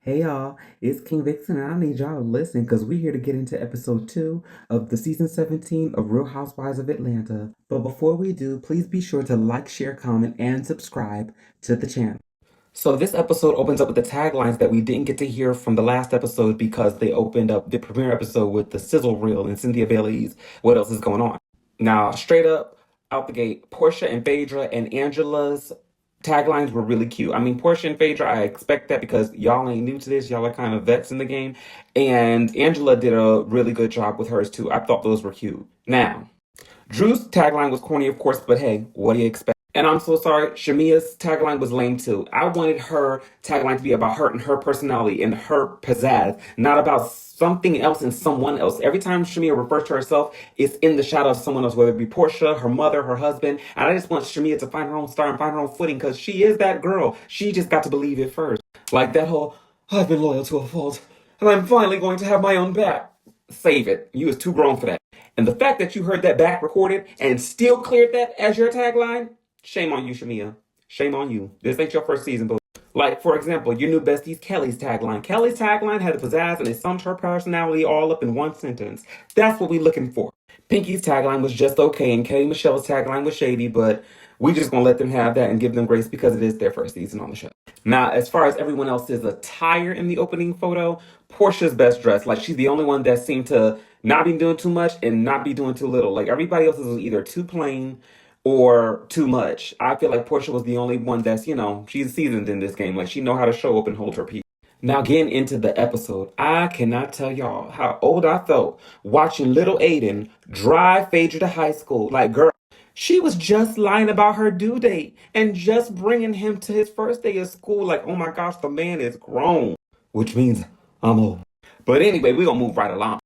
Hey y'all, it's King Vixen, and I need y'all to listen because we're here to get into episode 2 of the season 17 of Real Housewives of Atlanta. But before we do, please be sure to like, share, comment, and subscribe to the channel. So this episode opens up with the taglines that we didn't get to hear from the last episode because they opened up the premiere episode with the sizzle reel and Cynthia Bailey's What Else Is Going On. Now, straight up out the gate, Portia and Phaedra and Angela's taglines were really cute. I mean, Portia and Phaedra, I expect that because y'all ain't new to this. Y'all are kind of vets in the game. And Angela did a really good job with hers too. I thought those were cute. Now, Drew's tagline was corny, of course, but hey, what do you expect? And I'm so sorry, Shamia's tagline was lame too. I wanted her tagline to be about her and her personality and her pizzazz, not about something else and someone else. Every time Shamia refers to herself, it's in the shadow of someone else, whether it be Portia, her mother, her husband. And I just want Shamia to find her own star and find her own footing because she is that girl. She just got to believe it first. Like that whole, I've been loyal to a fault, and I'm finally going to have my own back. Save it. You was too grown for that. And the fact that you heard that back recorded and still cleared that as your tagline, shame on you, Shamia. Shame on you. This ain't your first season, but like, for example, your new bestie's Kelly's tagline. Kelly's tagline had the pizzazz and it summed her personality all up in one sentence. That's what we looking for. Pinky's tagline was just okay, and Kelly Michelle's tagline was shady, but we just gonna let them have that and give them grace because it is their first season on the show. Now, as far as everyone else's attire in the opening photo, Portia's best dressed. Like, she's the only one that seemed to not be doing too much and not be doing too little. Like, everybody else was either too plain or too much. I feel like Portia was the only one that's, she's seasoned in this game. Like, she know how to show up and hold her peace. Now, getting into the episode, I cannot tell y'all how old I felt watching little Aiden drive Phaedra to high school. Like, girl, she was just lying about her due date and just bringing him to his first day of school. Like, oh my gosh, the man is grown, which means I'm old. But anyway, we're going to move right along.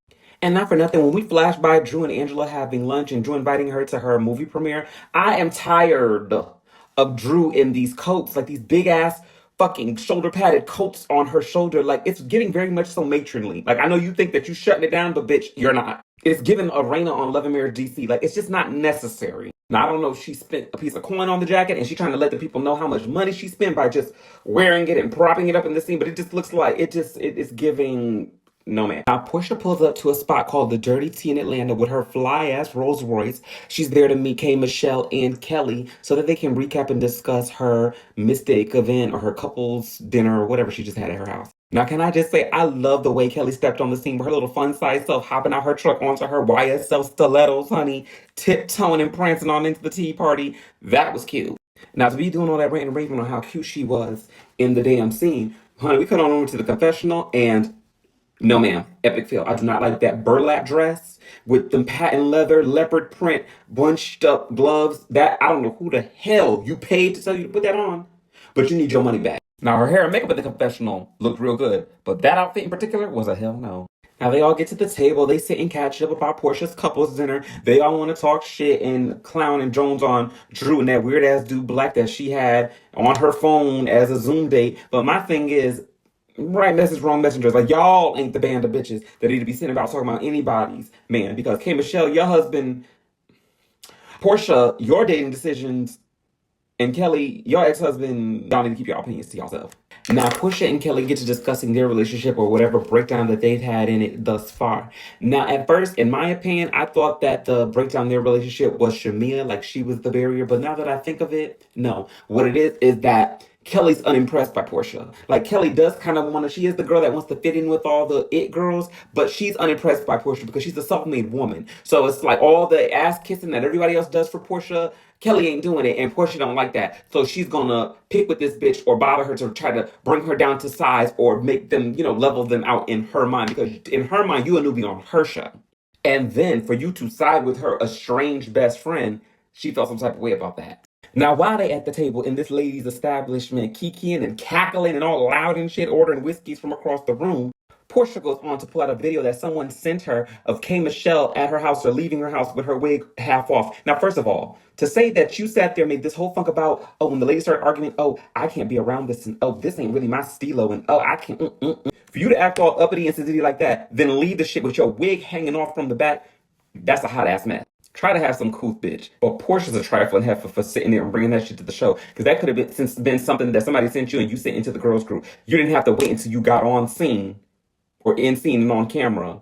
And not for nothing, when we flash by Drew and Angela having lunch and Drew inviting her to her movie premiere, I am tired of Drew in these coats, like these big ass fucking shoulder padded coats on her shoulder. Like, it's getting very much so matronly. Like, I know you think that you shutting it down, but bitch, you're not. It's giving Arena on Love and Marriage DC. Like, it's just not necessary. Now, I don't know if she spent a piece of coin on the jacket and she's trying to let the people know how much money she spent by just wearing it and propping it up in the scene, but it just looks like it's giving no man. Now, Portia pulls up to a spot called the Dirty Tea in Atlanta with her fly ass Rolls Royce. She's there to meet Kay Michelle and Kelly so that they can recap and discuss her mistake event or her couple's dinner or whatever she just had at her house. Now, can I just say, I love the way Kelly stepped on the scene with her little fun size self, hopping out her truck onto her YSL stilettos, honey, tiptoeing and prancing on into the tea party. That was cute. Now, to be doing all that rant and raving on how cute she was in the damn scene, honey, we cut on over to the confessional and no, ma'am. Epic fail. I do not like that burlap dress with them patent leather, leopard print, bunched up gloves. That, I don't know who the hell you paid to tell you to put that on, but you need your money back. Now, her hair and makeup at the confessional looked real good, but that outfit in particular was a hell no. Now, they all get to the table. They sit and catch up about Portia's couples dinner. They all want to talk shit and clown and Jones on Drew and that weird ass dude Black that she had on her phone as a Zoom date. But my thing is, right message, wrong messengers. Like, y'all ain't the band of bitches that need to be sitting about talking about anybody's man. Because K. Michelle, your husband, Portia, your dating decisions, and Kelly, your ex-husband, y'all need to keep your opinions to yourself. Now, Portia and Kelly get to discussing their relationship or whatever breakdown that they've had in it thus far. Now, at first, in my opinion, I thought that the breakdown in their relationship was Shamia, like she was the barrier. But now that I think of it, no. What it is that Kelly's unimpressed by Portia. Like, Kelly does kind of want to, she is the girl that wants to fit in with all the it girls, but she's unimpressed by Portia because she's a self-made woman. So it's like all the ass kissing that everybody else does for Portia, Kelly ain't doing it, and Portia don't like that. So she's gonna pick with this bitch or bother her to try to bring her down to size or make them, level them out in her mind. Because in her mind, you a newbie on her show. And then for you to side with her estranged best friend, she felt some type of way about that. Now, while they at the table in this lady's establishment, kikiing and cackling and all loud and shit, ordering whiskeys from across the room, Portia goes on to pull out a video that someone sent her of Kay Michelle at her house or leaving her house with her wig half off. Now, first of all, to say that you sat there and made this whole funk about, oh, when the lady started arguing, oh, I can't be around this, and oh, this ain't really my stilo, and oh, I can't, For you to act all uppity and sensitive like that, then leave the shit with your wig hanging off from the back, that's a hot ass mess. Try to have some couth, bitch. But Portia's a trifling heifer for sitting there and bringing that shit to the show. Because that could have been something that somebody sent you and you sent into the girls' group. You didn't have to wait until you got on scene or in scene and on camera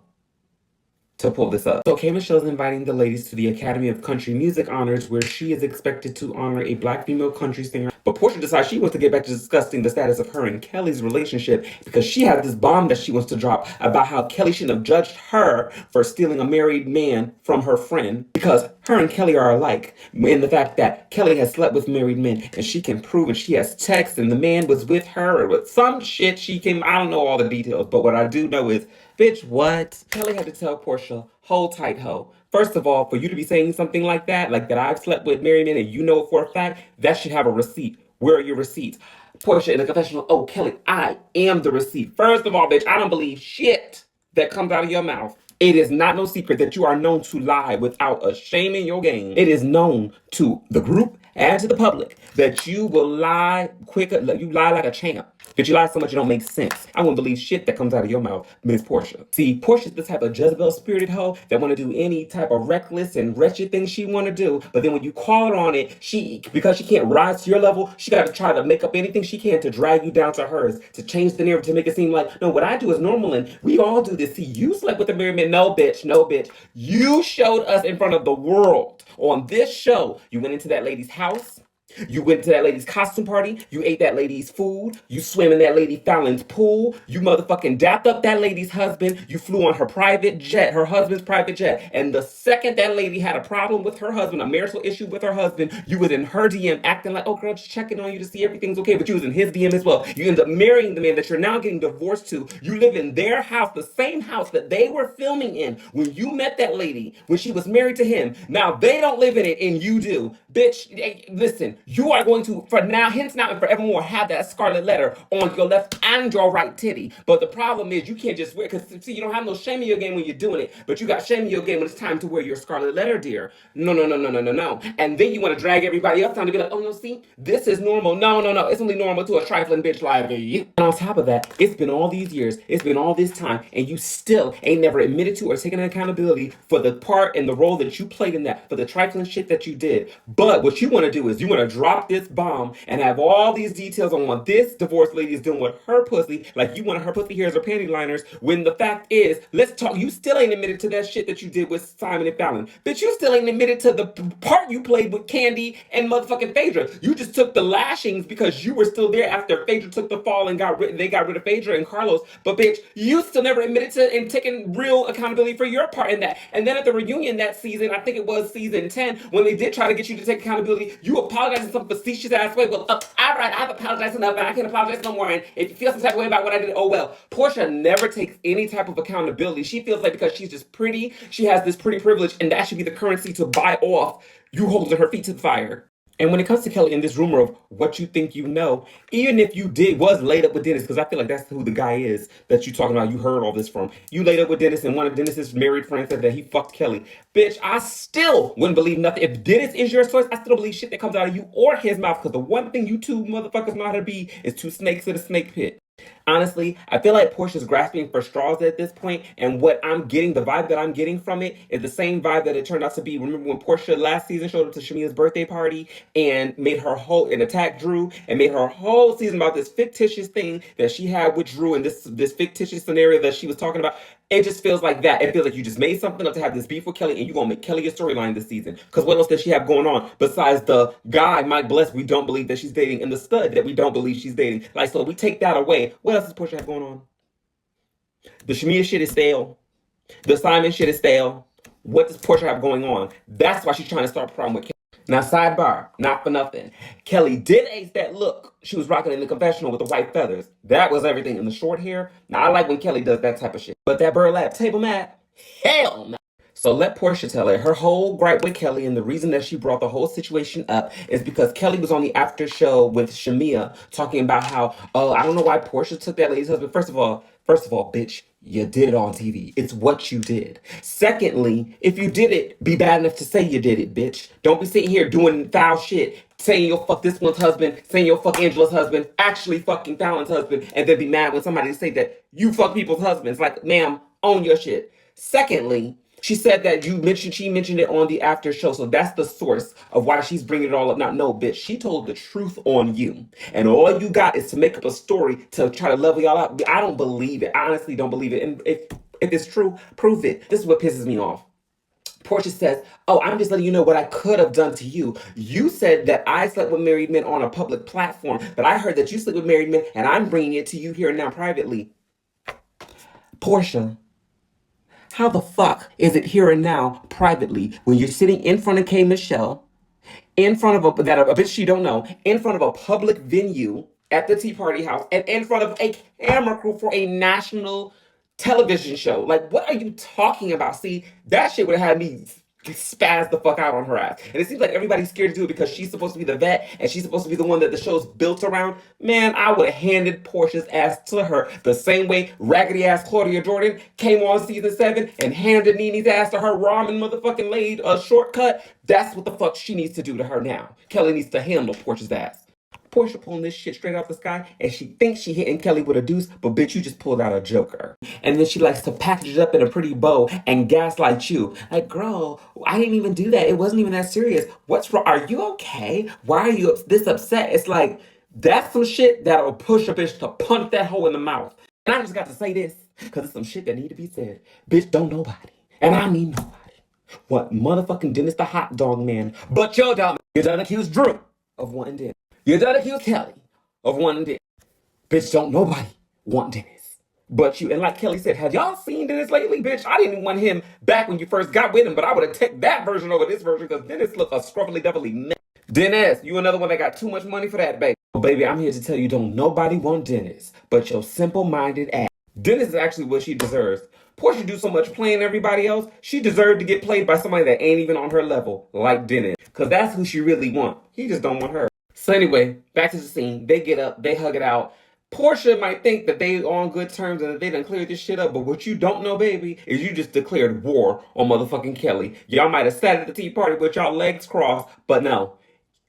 to pull this up. So K Michelle's inviting the ladies to the Academy of Country Music Honors, where she is expected to honor a black female country singer. But Portia decides she wants to get back to discussing the status of her and Kelly's relationship because she has this bomb that she wants to drop about how Kelly shouldn't have judged her for stealing a married man from her friend, because her and Kelly are alike in the fact that Kelly has slept with married men and she can prove, and she has texts and the man was with her or with some shit. I don't know all the details, but what I do know is, bitch, what? Kelly had to tell Portia, hold tight, ho. First of all, for you to be saying something like that I've slept with married men and you know it for a fact, that should have a receipt. Where are your receipts? Portia in the confessional, oh, Kelly, I am the receipt. First of all, bitch, I don't believe shit that comes out of your mouth. It is not no secret that you are known to lie without a shame in your game. It is known to the group and to the public that you will lie quicker, you lie like a champ. But you lie so much it don't make sense. I wouldn't believe shit that comes out of your mouth, Miss Portia. See, Portia's the type of Jezebel spirited hoe that want to do any type of reckless and wretched thing she want to do. But then when you call her on it, because she can't rise to your level, she got to try to make up anything she can to drag you down to hers, to change the narrative, to make it seem like, no, what I do is normal and we all do this. See, you slept with a married man. No, bitch, no, bitch. You showed us in front of the world on this show. You went into that lady's house. You went to that lady's costume party. You ate that lady's food. You swam in that lady Fallon's pool. You motherfucking dapped up that lady's husband. You flew on her private jet, her husband's private jet. And the second that lady had a problem with her husband, a marital issue with her husband, you was in her DM acting like, oh girl, just checking on you to see everything's okay. But you was in his DM as well. You end up marrying the man that you're now getting divorced to. You live in their house, the same house that they were filming in when you met that lady, when she was married to him. Now they don't live in it and you do. Bitch, listen. You are going to, for now, henceforth and forevermore, have that scarlet letter on your left and your right titty. But the problem is you can't just wear, because see, you don't have no shame in your game when you're doing it, but you got shame in your game when it's time to wear your scarlet letter, dear. No, no, no, no, no, no, no. And then you want to drag everybody else down to be like, oh no, see, this is normal. No, no, no, it's only normal to a trifling bitch like you. And on top of that, it's been all these years, it's been all this time, and you still ain't never admitted to or taken accountability for the part and the role that you played in that, for the trifling shit that you did. But what you want to do is you want to drop this bomb and have all these details on what this divorced lady is doing with her pussy, like you wanted her pussy hairs or panty liners, when the fact is, let's talk, you still ain't admitted to that shit that you did with Simon and Fallon. Bitch, you still ain't admitted to the part you played with Candy and motherfucking Phaedra. You just took the lashings because you were still there after Phaedra took the fall and they got rid of Phaedra and Carlos. But bitch, you still never admitted to and taking real accountability for your part in that. And then at the reunion that season, I think it was season 10, when they did try to get you to take accountability, you apologized in some facetious ass way. Well, all right, I've apologized enough and I can't apologize no more. And if you feel some type of way about what I did, oh well. Portia never takes any type of accountability. She feels like because she's just pretty, she has this pretty privilege, and that should be the currency to buy off you holding her feet to the fire. And when it comes to Kelly and this rumor of what you think you know, even if you was laid up with Dennis, because I feel like that's who the guy is that you talking about, you heard all this from. You laid up with Dennis and one of Dennis's married friends said that he fucked Kelly. Bitch, I still wouldn't believe nothing. If Dennis is your source, I still don't believe shit that comes out of you or his mouth, because the one thing you two motherfuckers know how to be is two snakes in a snake pit. Honestly, I feel like Portia's grasping for straws at this point, and what I'm getting, the vibe that I'm getting from it is the same vibe that it turned out to be. Remember when Portia last season showed up to Shamia's birthday party and made her whole, and attacked Drew, and made her whole season about this fictitious thing that she had with Drew and this fictitious scenario that she was talking about. It just feels like that. It feels like you just made something up to have this beef with Kelly, and you're going to make Kelly a storyline this season. Because what else does she have going on besides the guy, Mike Bless, we don't believe that she's dating, and the stud that we don't believe she's dating? Like, so we take that away. What else does Portia have going on? The Shamia shit is stale. The Simon shit is stale. What does Portia have going on? That's why she's trying to start a problem with Kelly. Now, sidebar, not for nothing. Kelly did ace that look she was rocking in the confessional with the white feathers. That was everything. In the short hair, now I like when Kelly does that type of shit. But that burlap table mat, hell no. So let Portia tell it. Her whole gripe with Kelly, and the reason that she brought the whole situation up, is because Kelly was on the after show with Shamia talking about how, oh, I don't know why Portia took that lady's husband. First of all, bitch, you did it on TV. It's what you did. Secondly, if you did it, be bad enough to say you did it, bitch. Don't be sitting here doing foul shit, saying you'll fuck this one's husband, saying you'll fuck Angela's husband, actually fucking Fallon's husband, and then be mad when somebody say that you fuck people's husbands. Like, ma'am, own your shit. Secondly, She said that she mentioned it on the after show, so that's the source of why she's bringing it all up. Not no, bitch. She told the truth on you, and all you got is to make up a story to try to level y'all out. I don't believe it. I honestly don't believe it. And if it's true, prove it. This is what pisses me off. Portia says, "Oh, I'm just letting you know what I could have done to you. You said that I slept with married men on a public platform, but I heard that you slept with married men, and I'm bringing it to you here and now privately." Portia, how the fuck is it here and now privately when you're sitting in front of K. Michelle, in front of a bitch you don't know, in front of a public venue at the Tea Party House, and in front of a camera crew for a national television show? Like, what are you talking about? See, that shit would have had me spaz the fuck out on her ass. And it seems like everybody's scared to do it because she's supposed to be the vet and she's supposed to be the one that the show's built around. Man, I would have handed Portia's ass to her the same way raggedy ass Claudia Jordan came on season 7 and handed Nene's ass to her ramen motherfucking laid a shortcut. That's what the fuck she needs to do to her now. Kelly needs to handle Portia's ass. Portia pulling this shit straight out the sky, and she thinks she hitting Kelly with a deuce, but bitch, you just pulled out a joker. And then she likes to package it up in a pretty bow and gaslight you. Like, girl, I didn't even do that. It wasn't even that serious. What's wrong? Are you okay? Why are you this upset? It's like, that's some shit that'll push a bitch to punch that hole in the mouth. And I just got to say this, because it's some shit that need to be said. Bitch, don't nobody, and I mean nobody, what motherfucking Dennis the hot dog man, but your dumb. You done accused Drew of wanting Dennis. You done accused Kelly of wanting Dennis. Bitch, don't nobody want Dennis but you. And like Kelly said, have y'all seen Dennis lately? Bitch, I didn't want him back when you first got with him, but I would have taken that version over this version because Dennis look a scruffly devilly mess. Dennis, you another one that got too much money for that, baby. Well, baby, I'm here to tell you, don't nobody want Dennis but your simple-minded ass. Dennis is actually what she deserves. Portia do so much playing everybody else, she deserved to get played by somebody that ain't even on her level, like Dennis. Because that's who she really want. He just don't want her. So anyway, back to the scene. They get up, they hug it out. Portia might think that they on good terms and that they done cleared this shit up, but what you don't know, baby, is you just declared war on motherfucking Kelly. Y'all might have sat at the tea party with y'all legs crossed, but no,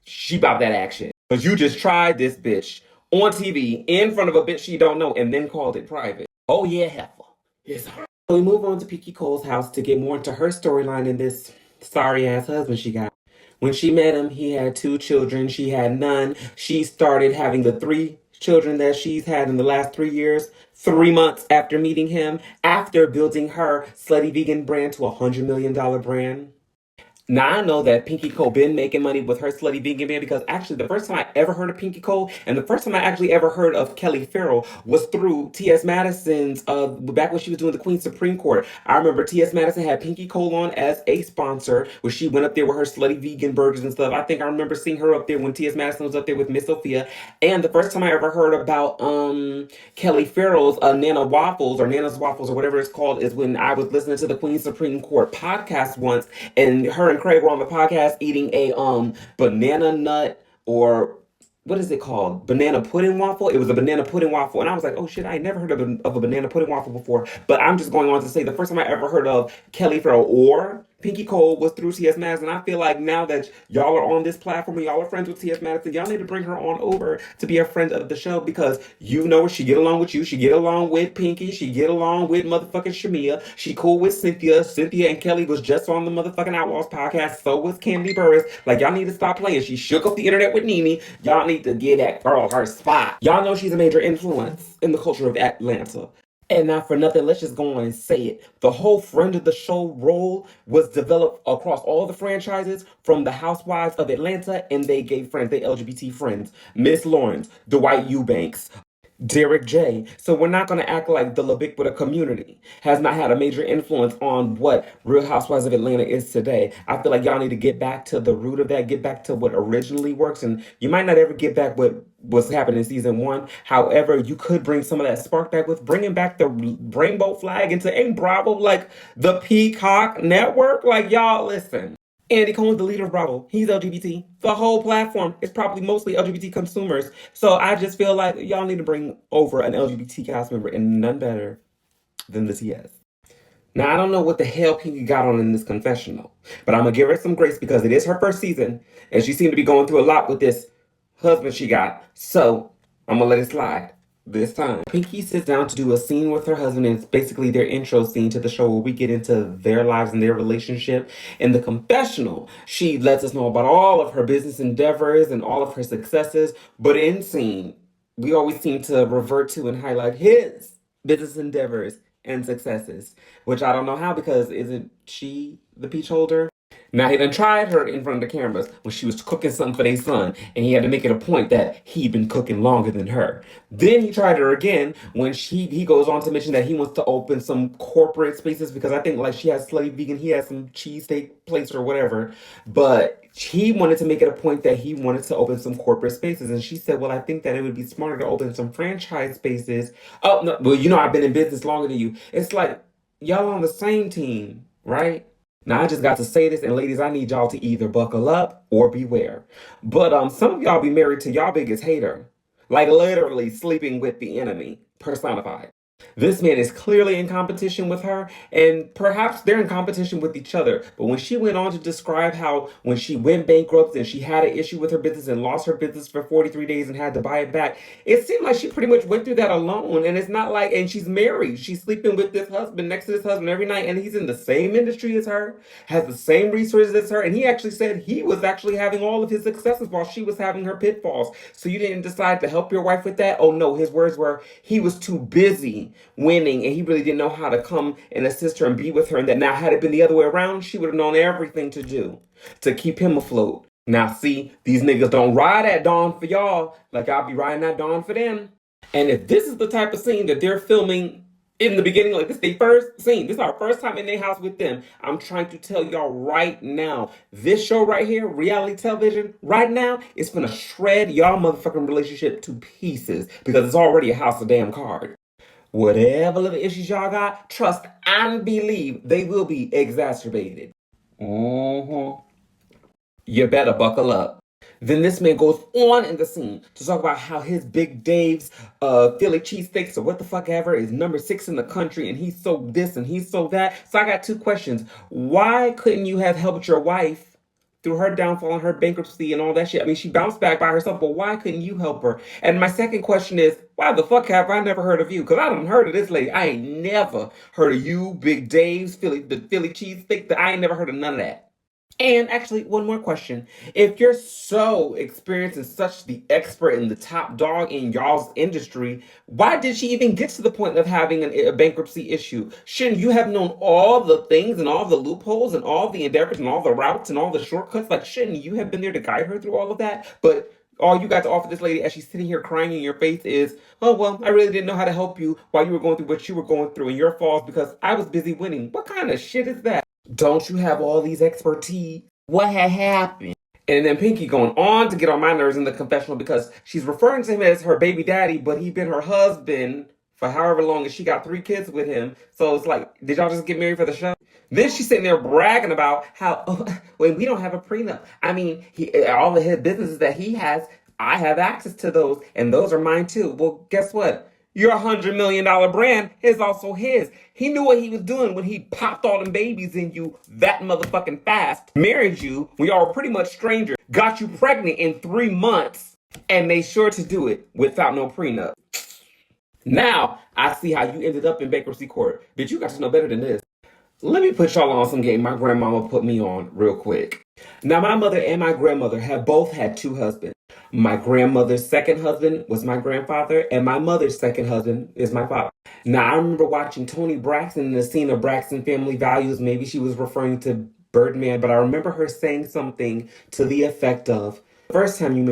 she about that action. Because you just tried this bitch on TV in front of a bitch she don't know and then called it private. Oh yeah, heifer. Yes. So we move on to Pinky Cole's house to get more into her storyline in this sorry ass husband she got. When she met him, he had 2 children. She had none. She started having the 3 children that she's had in the last 3 years, 3 months after meeting him, after building her slutty vegan brand to $100 million brand. Now I know that Pinky Cole been making money with her slutty vegan band because actually the first time I ever heard of Pinky Cole and the first time I actually ever heard of Kelly Farrell was through T.S. Madison's back when she was doing the Queen's Supreme Court. I remember T.S. Madison had Pinky Cole on as a sponsor where she went up there with her slutty vegan burgers and stuff. I think I remember seeing her up there when T.S. Madison was up there with Miss Sophia. And the first time I ever heard about Kelly Farrell's Nana Waffles or Nana's Waffles or whatever it's called is when I was listening to the Queen's Supreme Court podcast once and her and Craig were on the podcast eating a banana nut or what is it called? Banana pudding waffle. It was a banana pudding waffle, and I was like, "Oh shit, I never heard of a banana pudding waffle before." But I'm just going on to say the first time I ever heard of Kelly Farrell or Pinky Cole was through T.S. Madison. I feel like now that y'all are on this platform and y'all are friends with T.S. Madison, y'all need to bring her on over to be a friend of the show because you know she get along with you. She get along with Pinky. She get along with motherfucking Shamia. She cool with Cynthia. Cynthia and Kelly was just on the motherfucking Outlaws podcast. So was Candy Burris. Like, y'all need to stop playing. She shook up the internet with Nene. Y'all need to give that girl her spot. Y'all know she's a major influence in the culture of Atlanta. And not for nothing, let's just go on and say it. The whole friend of the show role was developed across all the franchises from the Housewives of Atlanta, and they gave friends, they LGBT friends. Miss Lawrence, Dwight Eubanks, Derek J. So we're not going to act like the LaBiquita community has not had a major influence on what Real Housewives of Atlanta is today. I feel like y'all need to get back to the root of that, get back to what originally works. And you might not ever get back what was happening in season 1. However, you could bring some of that spark back with bringing back the rainbow flag into Ain't Bravo, like the Peacock Network. Like, y'all, listen. Andy Cohen's the leader of Bravo. He's LGBT. The whole platform is probably mostly LGBT consumers. So I just feel like y'all need to bring over an LGBT cast member and none better than the TS. Now, I don't know what the hell Pinky got on in this confessional, but I'm going to give her some grace because it is her first season and she seemed to be going through a lot with this husband she got. So I'm going to let it slide. this time. Pinky sits down to do a scene with her husband, and it's basically their intro scene to the show where we get into their lives and their relationship. In the confessional, she lets us know about all of her business endeavors and all of her successes, but in scene, we always seem to revert to and highlight his business endeavors and successes, which I don't know how, because isn't she the peach holder? Now he done tried her in front of the cameras when she was cooking something for their son, and he had to make it a point that he'd been cooking longer than her. Then he tried her again when he goes on to mention that he wants to open some corporate spaces, because I think like she has Slave Vegan, he has some cheesesteak place or whatever, but he wanted to make it a point that he wanted to open some corporate spaces, and she said, "Well, I think that it would be smarter to open some franchise spaces." Oh no, well, I've been in business longer than you. It's like y'all on the same team, right? Now I just got to say this, and ladies, I need y'all to either buckle up or beware. But some of y'all be married to y'all biggest hater, like literally sleeping with the enemy personified. This man is clearly in competition with her, and perhaps they're in competition with each other. But when she went on to describe how when she went bankrupt and she had an issue with her business and lost her business for 43 days and had to buy it back, it seemed like she pretty much went through that alone. And it's not like, and she's married. She's sleeping with this husband, next to this husband every night, and he's in the same industry as her, has the same resources as her. And he actually said he was actually having all of his successes while she was having her pitfalls. So you didn't decide to help your wife with that? Oh no, his words were he was too busy winning, and he really didn't know how to come and assist her and be with her. And that now, had it been the other way around, she would have known everything to do to keep him afloat. Now, see, these niggas don't ride at dawn for y'all like I'll be riding at dawn for them. And if this is the type of scene that they're filming in the beginning, like this is the first scene, this is our first time in their house with them, I'm trying to tell y'all right now, this show right here, reality television, right now, it's gonna shred y'all motherfucking relationship to pieces, because it's already a house of damn cards. Whatever little issues y'all got, trust and believe they will be exacerbated. Mm-hmm. You better buckle up. Then this man goes on in the scene to talk about how his Big Dave's Philly cheesesteaks or what the fuck ever is #6 in the country, and he's so this and he's so that. So I got two questions. Why couldn't you have helped your wife through her downfall and her bankruptcy and all that shit? I mean, she bounced back by herself, but why couldn't you help her? And my second question is, why the fuck have I never heard of you? Because I done heard of this lady. I ain't never heard of you, Big Dave's the Philly cheesesteak. I ain't never heard of none of that. And actually, one more question. If you're so experienced and such the expert and the top dog in y'all's industry, why did she even get to the point of having a bankruptcy issue? Shouldn't you have known all the things and all the loopholes and all the endeavors and all the routes and all the shortcuts? Like, shouldn't you have been there to guide her through all of that? But all you got to offer this lady as she's sitting here crying in your face is, "Oh, well, I really didn't know how to help you while you were going through what you were going through and your falls because I was busy winning." What kind of shit is that? Don't you have all these expertise? What had happened? And then Pinky going on to get on my nerves in the confessional because she's referring to him as her baby daddy, but he been her husband for however long, and she got 3 kids with him. So it's like, did y'all just get married for the show? Then she's sitting there bragging about how, oh, when we don't have a prenup. I mean, all of his businesses that he has, I have access to those, and those are mine too. Well, guess what? Your $100 million brand is also his. He knew what he was doing when he popped all them babies in you that motherfucking fast, married you when y'all were pretty much strangers, got you pregnant in 3 months, and made sure to do it without no prenup. Now, I see how you ended up in bankruptcy court. Bitch, you got to know better than this. Let me put y'all on some game my grandmama put me on real quick. Now, my mother and my grandmother have both had 2 husbands. My grandmother's second husband was my grandfather, and my mother's second husband is my father. Now, I remember watching Toni Braxton in the scene of Braxton Family Values. Maybe she was referring to Birdman, but I remember her saying something to the effect of, "The first time you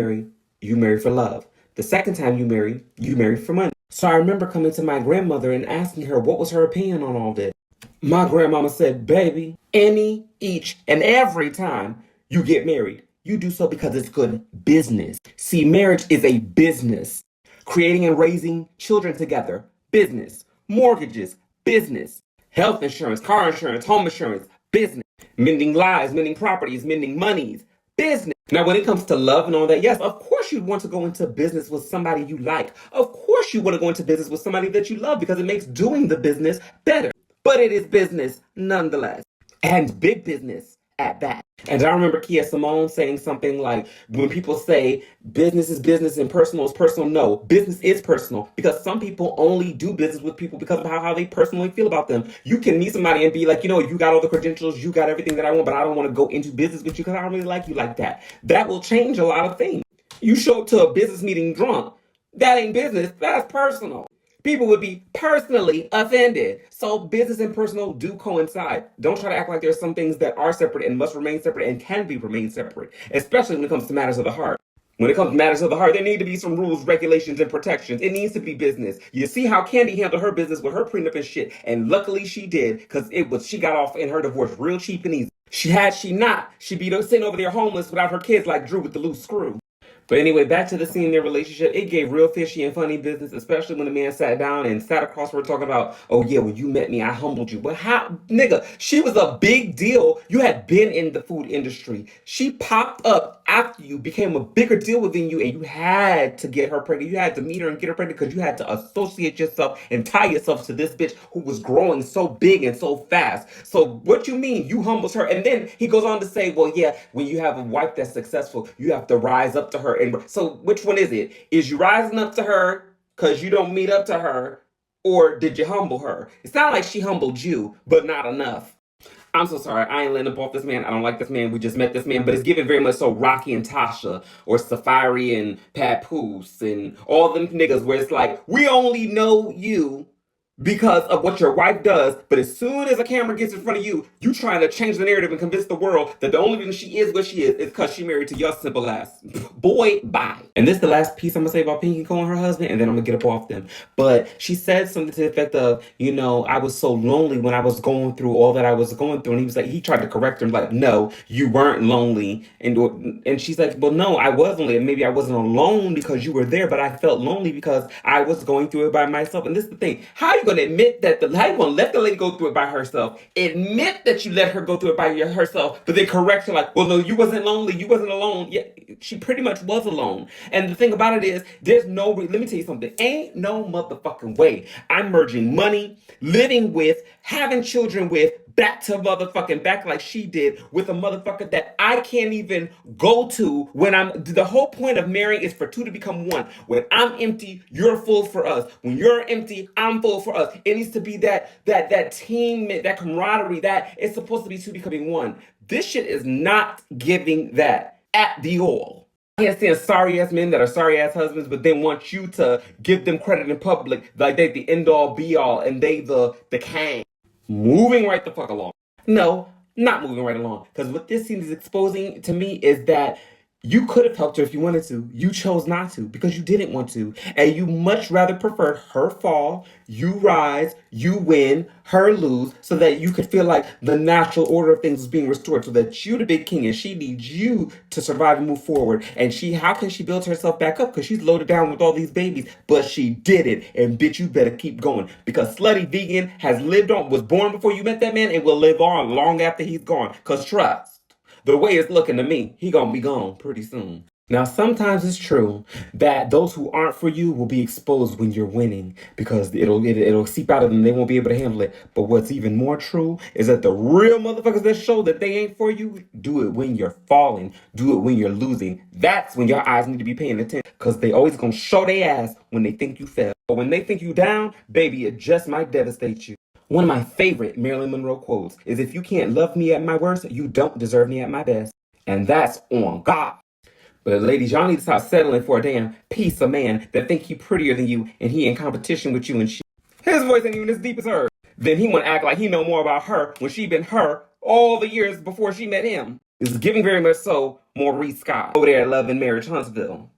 marry for love. The second time you marry for money." So I remember coming to my grandmother and asking her what was her opinion on all this. My grandmama said, "Baby, any, each, and every time you get married, you do so because it's good business." See, marriage is a business. Creating and raising children together, business. Mortgages, business. Health insurance, car insurance, home insurance, business. Mending lives, mending properties, mending monies, business. Now, when it comes to love and all that, yes, of course you'd want to go into business with somebody you like. Of course you want to go into business with somebody that you love because it makes doing the business better. But it is business nonetheless. And big business at that. And I remember Kia Simone saying something like, when people say business is business and personal is personal, no, business is personal because some people only do business with people because of how they personally feel about them. You can meet somebody and be like, you know, you got all the credentials, you got everything that I want, but I don't want to go into business with you because I don't really like you like that. That will change a lot of things. You show up to a business meeting drunk. That ain't business, that's personal. People would be personally offended. So business and personal do coincide. Don't try to act like there's some things that are separate and must remain separate and can be remain separate, especially when it comes to matters of the heart. When it comes to matters of the heart, there need to be some rules, regulations, and protections. It needs to be business. You see how Candy handled her business with her prenup and shit, and luckily she did, because she got off in her divorce real cheap and easy. She not, she'd be sitting over there homeless without her kids like Drew with the loose screw. But anyway, back to the scene in their relationship. It gave real fishy and funny business, especially when the man sat down and sat across her talking about, oh yeah, when you met me, I humbled you. But how, nigga, she was a big deal. You had been in the food industry. She popped up after you, became a bigger deal within you, and you had to get her pregnant. You had to meet her and get her pregnant because you had to associate yourself and tie yourself to this bitch who was growing so big and so fast. So what you mean? You humbles her. And then he goes on to say, well, yeah, when you have a wife that's successful, you have to rise up to her. And so which one is it? Is you rising up to her because you don't meet up to her? Or did you humble her? It sounded like she humbled you, but not enough. I'm so sorry. I ain't letting up off this man. I don't like this man. We just met this man, but it's giving very much so Rocky and Tasha or Safari and Papoose and all them niggas where it's like, we only know you because of what your wife does, but as soon as a camera gets in front of you, you trying to change the narrative and convince the world that the only reason she is what she is because she married to your simple ass. Boy, bye. And this is the last piece I'm gonna say about Pinky Cole and her husband, and then I'm gonna get up off them. But she said something to the effect of, you know, I was so lonely when I was going through all that I was going through, and he was like, he tried to correct her, like, no, you weren't lonely, and she's like, well, no, I was lonely, and maybe I wasn't alone because you were there, but I felt lonely because I was going through it by myself. And this is the thing: how you gonna admit that how you gonna let the lady go through it by herself? Admit that you let her go through it by herself, but then correct her like, well, no, you wasn't lonely, you wasn't alone. Yeah, she pretty much was alone. And the thing about it is, there's no. Let me tell you something. Ain't no motherfucking way I'm merging money, living with, having children with, back to motherfucking back like she did with a motherfucker that I can't even go to when I'm. The whole point of marrying is for two to become one. When I'm empty, you're full for us. When you're empty, I'm full for us. It needs to be that team, that camaraderie. That it's supposed to be two becoming one. This shit is not giving that at the all. I can't stand sorry ass men that are sorry ass husbands, but then want you to give them credit in public like they the end all be all and they the king. Moving right the fuck along. No, not moving right along. Because what this scene is exposing to me is that you could have helped her if you wanted to. You chose not to because you didn't want to. And you much rather preferred her fall, you rise, you win, her lose, so that you could feel like the natural order of things is being restored, so that you the big king and she needs you to survive and move forward. And how can she build herself back up? Because she's loaded down with all these babies. But she did it. And bitch, you better keep going. Because Slutty Vegan has lived on, was born before you met that man and will live on long after he's gone. Because trust. The way it's looking to me, he gonna be gone pretty soon. Now, sometimes it's true that those who aren't for you will be exposed when you're winning because it'll seep out of them. They won't be able to handle it. But what's even more true is that the real motherfuckers that show that they ain't for you do it when you're falling, do it when you're losing. That's when your eyes need to be paying attention because they always gonna show their ass when they think you fell. But when they think you down, baby, it just might devastate you. One of my favorite Marilyn Monroe quotes is, if you can't love me at my worst, you don't deserve me at my best. And that's on God. But ladies, y'all need to stop settling for a damn piece of man that think he prettier than you and he in competition with you and shit. His voice ain't even as deep as hers. Then he want to act like he know more about her when she been her all the years before she met him. It's giving very much so Maurice Scott over there at Love and Marriage Huntsville.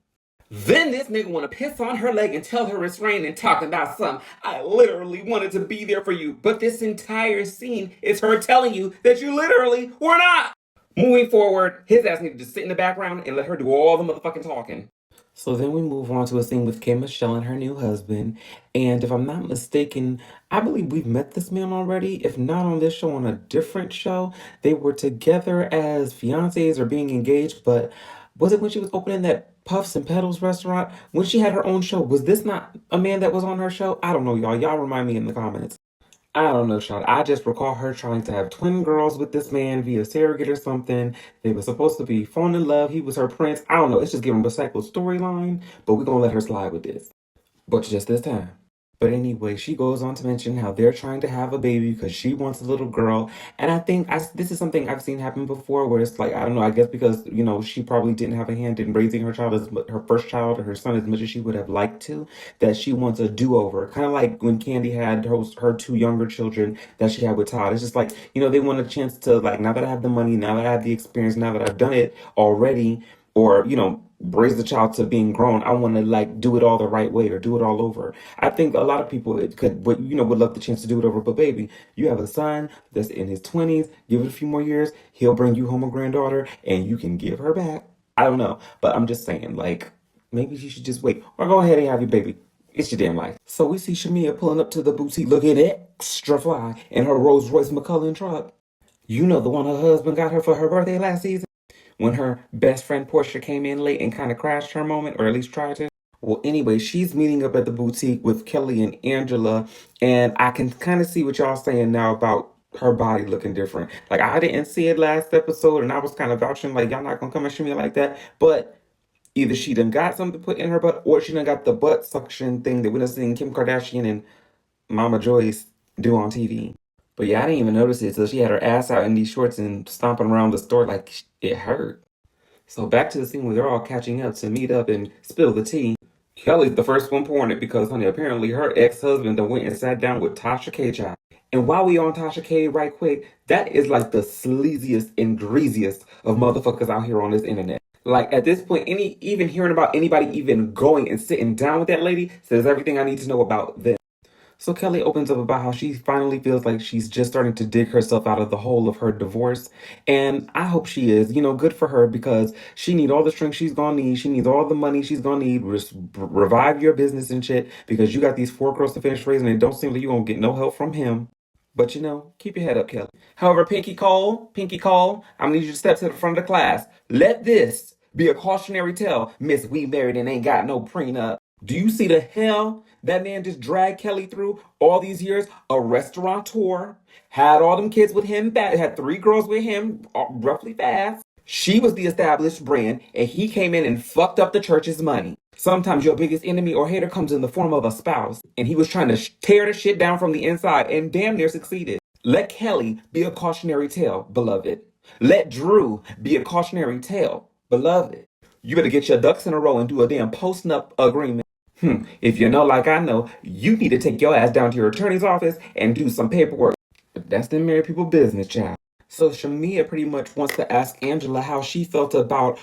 Then this nigga want to piss on her leg and tell her it's raining, talking about something. I literally wanted to be there for you. But this entire scene is her telling you that you literally were not. Moving forward, his ass needed to sit in the background and let her do all the motherfucking talking. So then we move on to a scene with Kim Michelle and her new husband. And if I'm not mistaken, I believe we've met this man already. If not on this show, on a different show. They were together as fiancés or being engaged, but was it when she was opening that Puffs and Pedals restaurant? When she had her own show, was this not a man that was on her show? I don't know, y'all. Y'all remind me in the comments. I don't know, Sean. I just recall her trying to have twin girls with this man via surrogate or something. They were supposed to be falling in love. He was her prince. I don't know. It's just giving a cycle storyline, but we're gonna let her slide with this. But just this time. But anyway, she goes on to mention how they're trying to have a baby because she wants a little girl. And I think this is something I've seen happen before where it's like, I don't know, I guess because, she probably didn't have a hand in raising her child, her first child or her son as much as she would have liked to, that she wants a do-over. Kind of like when Candy had her two younger children that she had with Todd. It's just like, they want a chance to, like, now that I have the money, now that I have the experience, now that I've done it already, or, raise the child to being grown, I want to like do it all the right way or do it all over. I think a lot of people would love the chance to do it over. But baby, you have a son that's in his 20s. Give it a few more years, he'll bring you home a granddaughter, and you can give her back. I don't know, but I'm just saying, like, maybe you should just wait or go ahead and have your baby. It's your damn life. So we see Shamia pulling up to the boutique looking extra fly in her Rolls Royce McCullen truck. You know, the one her husband got her for her birthday last season when her best friend Portia came in late and kind of crashed her moment, or at least tried to. Well, anyway, she's meeting up at the boutique with Kelly and Angela, and I can kind of see what y'all saying now about her body looking different. Like, I didn't see it last episode, and I was kind of vouching, like, y'all not gonna come at me like that. But either she done got something put in her butt, or she done got the butt suction thing that we done seen Kim Kardashian and Mama Joyce do on TV. But yeah, I didn't even notice it till she had her ass out in these shorts and stomping around the store like it hurt. So back to the scene where they're all catching up to meet up and spill the tea. Kelly's the first one pouring it because, honey, apparently her ex-husband done went and sat down with Tasha K. Child. And while we on Tasha K right quick, that is like the sleaziest and greasiest of motherfuckers out here on this internet. Like at this point, even hearing about anybody even going and sitting down with that lady says everything I need to know about them. So Kelly opens up about how she finally feels like she's just starting to dig herself out of the hole of her divorce. And I hope she is, good for her because she needs all the strength she's gonna need. She needs all the money she's gonna need. Revive your business and shit because you got these four girls to finish raising and it don't seem like you gonna get no help from him. But keep your head up, Kelly. However, Pinky Cole, I'm gonna need you to step to the front of the class. Let this be a cautionary tale, Miss We Married and Ain't Got No Prenup. Do you see the hell that man just dragged Kelly through all these years? A restaurateur, had all them kids with him, had three girls with him, roughly fast. She was the established brand, and he came in and fucked up the church's money. Sometimes your biggest enemy or hater comes in the form of a spouse, and he was trying to tear the shit down from the inside and damn near succeeded. Let Kelly be a cautionary tale, beloved. Let Drew be a cautionary tale, beloved. You better get your ducks in a row and do a damn post-nup agreement. If you know like I know, you need to take your ass down to your attorney's office and do some paperwork. But that's the married people business, child. So Shamia pretty much wants to ask Angela how she felt about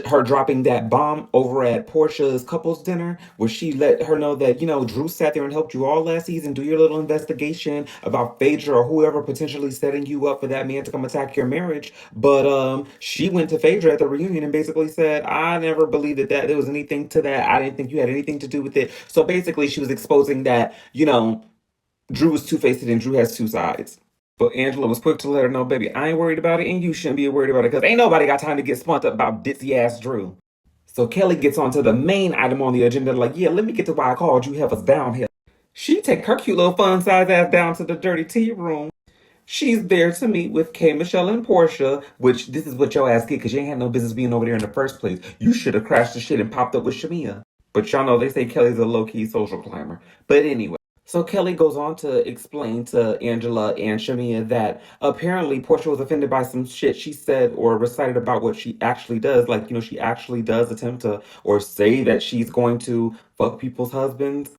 her dropping that bomb over at Portia's couples dinner, where she let her know that, Drew sat there and helped you all last season do your little investigation about Phaedra or whoever potentially setting you up for that man to come attack your marriage. But she went to Phaedra at the reunion and basically said, I never believed that there was anything to that. I didn't think you had anything to do with it. So basically she was exposing that, Drew was two-faced and Drew has two sides. But Angela was quick to let her know, baby, I ain't worried about it, and you shouldn't be worried about it, because ain't nobody got time to get spunked up about ditzy ass Drew. So Kelly gets on to the main item on the agenda, like, yeah, let me get to why I called you heifers down here. She take her cute little fun size ass down to the dirty tea room. She's there to meet with K. Michelle and Portia, which this is what your ass get, because you ain't had no business being over there in the first place. You should have crashed the shit and popped up with Shamia. But y'all know they say Kelly's a low-key social climber. But anyway. So Kelly goes on to explain to Angela and Shamia that apparently Portia was offended by some shit she said or recited about what she actually does. Like, she actually does attempt to or say that she's going to fuck people's husbands.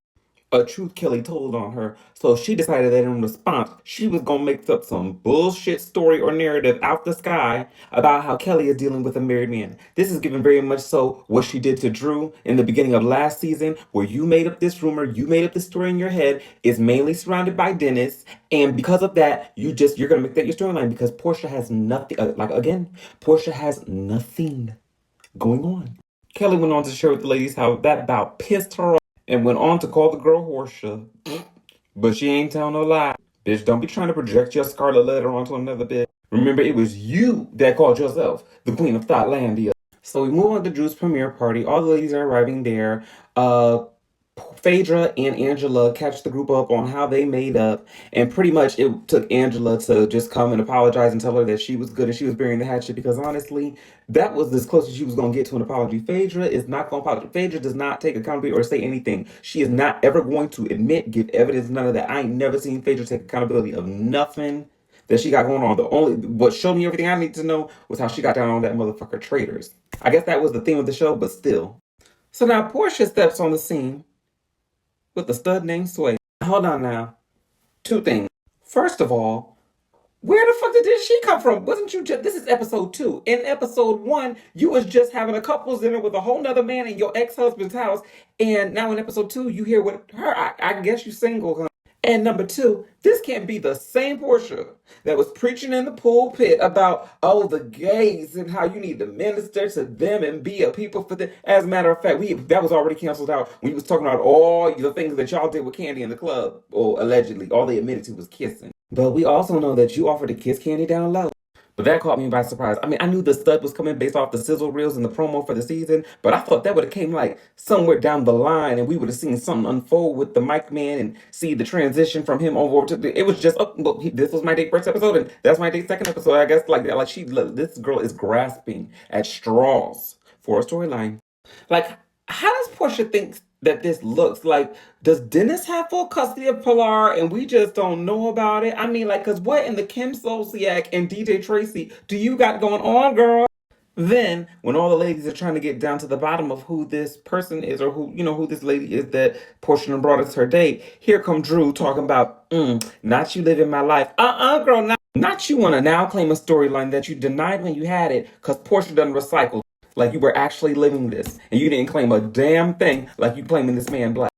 A truth Kelly told on her, so she decided that in response, she was gonna make up some bullshit story or narrative out the sky about how Kelly is dealing with a married man. This is given very much so what she did to Drew in the beginning of last season, where you made up this rumor, you made up this story in your head. It's mainly surrounded by Dennis, and because of that, you're gonna make that your storyline because Portia has nothing. Portia has nothing going on. Kelly went on to share with the ladies how that about pissed her off and went on to call the girl Horsea. But she ain't telling no lie. Bitch, don't be trying to project your scarlet letter onto another bitch. Remember, it was you that called yourself the Queen of Thoughtlandia. So we move on to Drew's premiere party. All the ladies are arriving there. Phaedra and Angela catch the group up on how they made up, and pretty much it took Angela to just come and apologize and tell her that she was good and she was burying the hatchet because honestly, that was as close as she was going to get to an apology. Phaedra is not going to apologize. Phaedra does not take accountability or say anything. She is not ever going to admit, give evidence, none of that. I ain't never seen Phaedra take accountability of nothing that she got going on. The only what showed me everything I need to know was how she got down on that motherfucker traitors. I guess that was the theme of the show, but still. So now Portia steps on the scene with a stud named Sway. Hold on now. Two things. First of all, where the fuck did she come from? Wasn't you just, this is episode 2. In episode 1, you was just having a couple's dinner with a whole nother man in your ex-husband's house. And now in episode 2, you here with her. I guess you single, huh? And number 2, this can't be the same Portia that was preaching in the pulpit about, oh, the gays and how you need to minister to them and be a people for them. As a matter of fact, that was already canceled out when he was talking about all the things that y'all did with Candy in the club, or allegedly. All they admitted to was kissing. But we also know that you offered to kiss Candy down low. But that caught me by surprise. I mean, I knew the stud was coming based off the sizzle reels and the promo for the season, but I thought that would have came like somewhere down the line, and we would have seen something unfold with the Mike Man and see the transition from him over to the. It was just, oh, well, this was my date first episode, and that's my date second episode. I guess like that, like this girl is grasping at straws for a storyline. Like, how does Portia think that this looks? Like, does Dennis have full custody of Pilar and we just don't know about it? I mean, like, because what in the Kim Zolciak and DJ Tracy do you got going on, girl? Then, when all the ladies are trying to get down to the bottom of who this person is or who this lady is that Portia done brought us her date, here come Drew talking about, not you living my life. Girl, not you want to now claim a storyline that you denied when you had it because Portia done recycled. Like you were actually living this and you didn't claim a damn thing like you claiming this man black.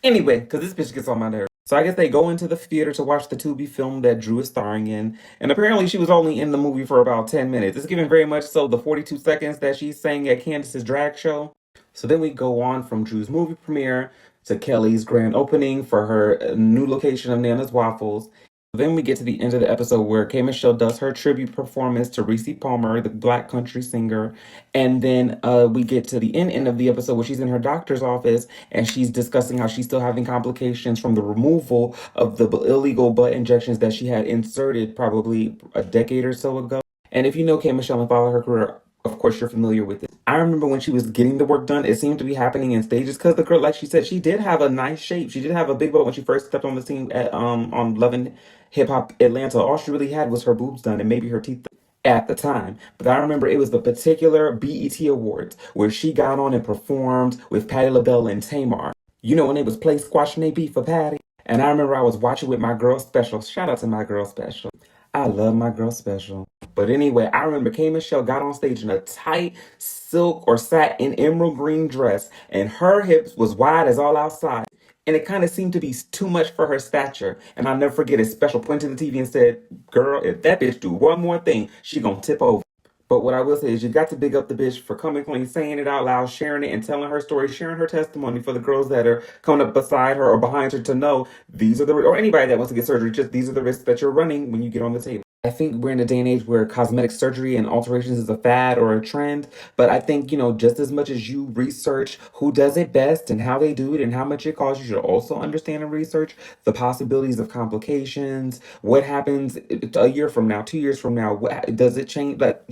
Anyway, because this bitch gets on my nerves. So I guess they go into the theater to watch the Tubi film that Drew is starring in. And apparently she was only in the movie for about 10 minutes. It's given very much so the 42 seconds that she sang at Candace's drag show. So then we go on from Drew's movie premiere to Kelly's grand opening for her new location of Nana's Waffles. Then we get to the end of the episode where K. Michelle does her tribute performance to Reese Palmer, the black country singer. And then we get to the end of the episode where she's in her doctor's office and she's discussing how she's still having complications from the removal of the illegal butt injections that she had inserted probably a decade or so ago. And if you know K. Michelle and follow her career, of course you're familiar with it. I remember when she was getting the work done, it seemed to be happening in stages because the girl, like she said, she did have a nice shape. She did have a big butt when she first stepped on the scene at on Love and Hip Hop Atlanta. All she really had was her boobs done and maybe her teeth at the time. But I remember it was the particular BET Awards where she got on and performed with Patti LaBelle and Tamar. You know when they was play squashing they beef for Patti? And I remember I was watching with my girl Special. Shout out to my girl Special. I love my girl Special. But anyway, I remember K. Michelle got on stage in a tight silk or satin emerald green dress, and her hips was wide as all outside. And it kind of seemed to be too much for her stature. And I'll never forget it. Special pointed to the TV and said, girl, if that bitch do one more thing, she gonna tip over. But what I will say is you got to big up the bitch for coming clean, saying it out loud, sharing it, and telling her story, sharing her testimony for the girls that are coming up beside her or behind her to know these are the, or anybody that wants to get surgery, just these are the risks that you're running when you get on the table. I think we're in a day and age where cosmetic surgery and alterations is a fad or a trend. But I think, just as much as you research who does it best and how they do it and how much it costs, you should also understand and research the possibilities of complications. What happens a year from now, 2 years from now? What, does it change? Like,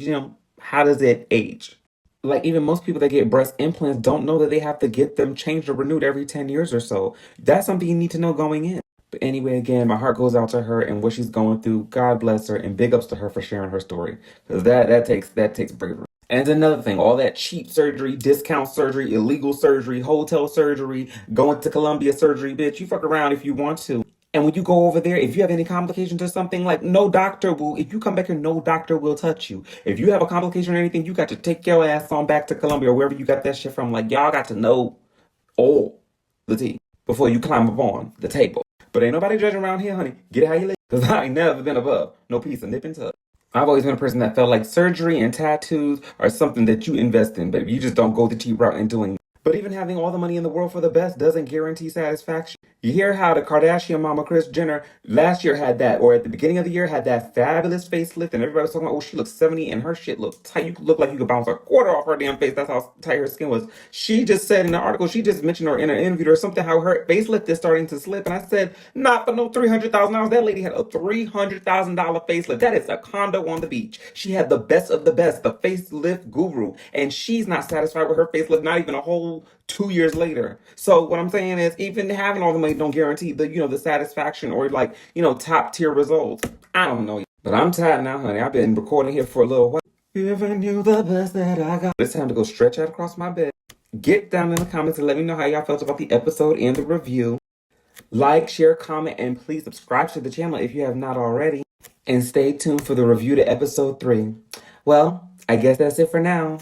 how does it age? Like even most people that get breast implants don't know that they have to get them changed or renewed every 10 years or so. That's something you need to know going in. But anyway, again, my heart goes out to her and what she's going through. God bless her and big ups to her for sharing her story. Because that takes bravery. And another thing, all that cheap surgery, discount surgery, illegal surgery, hotel surgery, going to Columbia surgery, bitch, you fuck around if you want to. And when you go over there, if you have any complications or something, like no doctor will, if you come back here, no doctor will touch you. If you have a complication or anything, you got to take your ass on back to Columbia or wherever you got that shit from. Like y'all got to know all the tea before you climb up on the table. But ain't nobody judging around here, honey. Get it how you live. Because I ain't never been above no piece of nip and tuck. I've always been a person that felt like surgery and tattoos are something that you invest in, but you just don't go the cheap route in doing. But even having all the money in the world for the best doesn't guarantee satisfaction. You hear how the Kardashian mama Kris Jenner last year had that, or at the beginning of the year had that fabulous facelift, and everybody was talking about, oh, she looks 70 and her shit looked tight. You could look like you could bounce a quarter off her damn face. That's how tight her skin was. She just said in the article, she just mentioned or in an interview or something, how her facelift is starting to slip. And I said, not for no $300,000. That lady had a $300,000 facelift. That is a condo on the beach. She had the best of the best, the facelift guru, and she's not satisfied with her facelift, not even a whole 2 years later. So what I'm saying is, even having all the money don't guarantee the the satisfaction or like top tier results. I don't know, but I'm tired now, honey. I've been recording here for a little while. You ever knew the best that I got? It's time to go stretch out across my bed. Get down in the comments and let me know how y'all felt about the episode and the review. Like, share, comment, and please subscribe to the channel if you have not already. And stay tuned for the review to episode 3. Well, I guess that's it for now.